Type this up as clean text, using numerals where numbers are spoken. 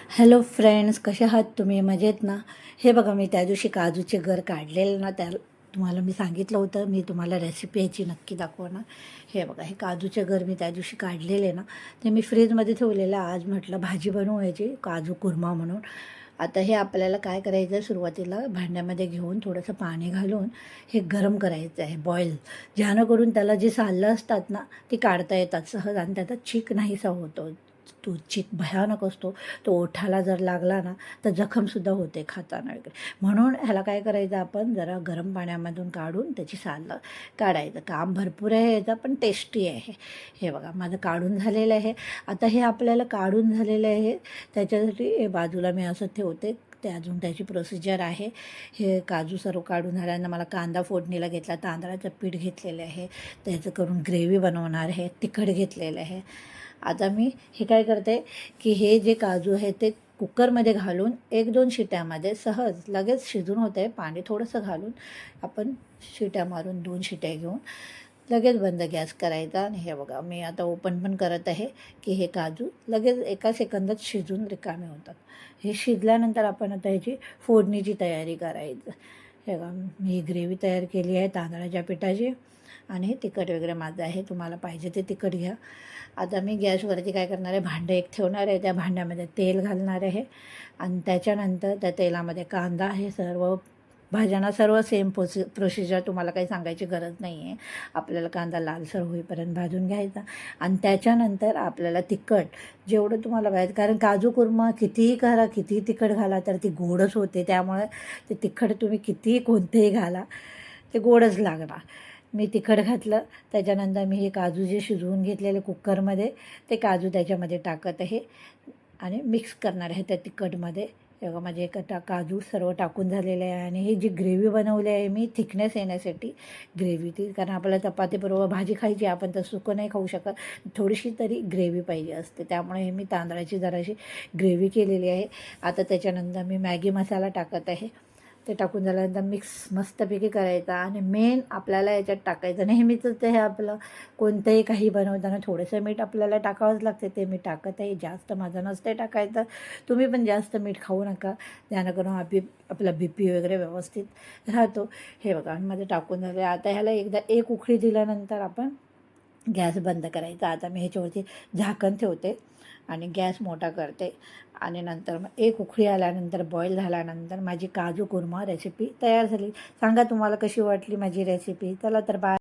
Hello friends, कसे आहात तुम्ही? मजेत ना? हे बघा, मी त्या दिवशी काजूचे गर काढलेलं ना, त्या तुम्हाला मी सांगितलं होतं मी तुम्हाला रेसिपी याची नक्की दाखवणार. हे बघा, हे काजूचे गर मी त्या दिवशी काढलेले ना, ते मी फ्रीजमध्ये ठेवलेलं. आज म्हटलं भाजी बनवू याची काजू कुर्मा म्हणून. आता हे आपल्याला काय करायचं, सुरुवातीला भांड्यामध्ये घेऊन थोडंसं पाणी घालून हे गरम करायचं आहे, बॉईल, जेणेकरून त्याला जी सालं असतात ना ती काढता येतात सहज आणि त्याचा चीक नाहीसा होतो. तो चीक भयानक असतो. तो ओठाला जर लागला ना तर जखमसुद्धा होते खाताना वगैरे. म्हणून ह्याला काय करायचं, आपण जरा गरम पाण्यामधून काढून त्याची सालं काढायचं. काम भरपूर आहे याचं, पण टेस्टी आहे. हे बघा, माझं काढून झालेलं आहे. आता हे आपल्याला काढून झालेलं आहे, त्याच्यासाठी हे बाजूला मी असं ठेवते. ते अजून त्याची प्रोसिजर आहे. हे काजू सर्व काढून झाल्यानं मला कांदा फोडणीला घेतला, तांदळाचं पीठ घेतलेलं आहे, त्याचं करून ग्रेव्ही बनवणार आहे, तिखट घेतलेलं आहे. आता मी हे काय करते की हे जे काजू आहे ते कुकरमध्ये घालून 1-2 शिट्यामध्ये सहज लगेच शिजून होते. पाणी थोडंसं घालून आपण शिट्या मारून 2 शिट्या घेऊन लगेच बंद गॅस करायचा. आणि हे बघा, मी आता ओपन पण करत आहे की हे काजू लगेच एका सेकंदात शिजून रिकामे होतात. हे शिजल्यानंतर आपण आता ह्याची फोडणीची तयारी करायचं. हे बघा, मी ग्रेव्ही तयार केली आहे तांदळाच्या पिठाची. आणि हे तिखट वगैरे माझं आहे, तुम्हाला पाहिजे ते तिखट घ्या. आता मी गॅसवरती काय करणार आहे, भांडं एक ठेवणार आहे. त्या भांड्यामध्ये तेल घालणार आहे आणि त्याच्यानंतर त्या तेलामध्ये कांदा, हे सर्व भाज्यांना सर्व सेम प्रोसिजर, तुम्हाला काही सांगायची गरज नाही आहे. आपल्याला कांदा लालसर होईपर्यंत भाजून घ्यायचा आणि त्याच्यानंतर आपल्याला तिखट जेवढं तुम्हाला पाहिजे, कारण काजू कुर्मा कितीही करा, कितीही तिखट घाला तर ती गोडच होते. त्यामुळे ते तिखट तुम्ही कितीही कोणतेही घाला ते गोडच लागणार. मी तिखट घातलं, त्याच्यानंतर मी हे काजू जे शिजवून घेतलेले कुकरमध्ये, ते काजू त्याच्यामध्ये टाकत आहे आणि मिक्स करणार आहे त्या तिखटमध्ये. तेव्हा माझे काजू सर्व टाकून झालेले आहे. आणि ही जी ग्रेव्ही बनवली आहे मी, थिकनेस येण्यासाठी ग्रेव्ही ती, कारण आपल्याला चपातीबरोबर भाजी खायची, आपण तर सुकं नाही खाऊ शकत, थोडीशी तरी ग्रेव्ही पाहिजे असते. त्यामुळे हे मी तांदळाची जराशी ग्रेव्ही केलेली आहे. आता त्याच्यानंतर मी मॅगी मसाला टाकत आहे. ते टाकून झाल्यानंतर मिक्स मस्तपैकी करायचा. आणि मेन आपल्याला याच्यात टाकायचं नेहमीचं ते, हे आपलं कोणतंही काही बनवताना थोडंसं मीठ आपल्याला टाकावंच लागते. ते मी टाकत आहे, जास्त माझं नसते टाकायचं. तुम्ही पण जास्त मीठ खाऊ नका, जेणेकरून आपला BP वगैरे व्यवस्थित राहतो. हे बघा, माझं टाकून झालं. आता ह्याला एकदा एक उकळी दिल्यानंतर आपण गॅस बंद करायचा. आता मी ह्याच्यावरती झाकण ठेवते आणि गॅस मोठा करते. आणि नंतर मग एक उकळी आल्यानंतर, बॉईल झाल्यानंतर माझी काजू कुर्मा रेसिपी तयार झाली. सांगा तुम्हाला कशी वाटली माझी रेसिपी. चला तर बाय.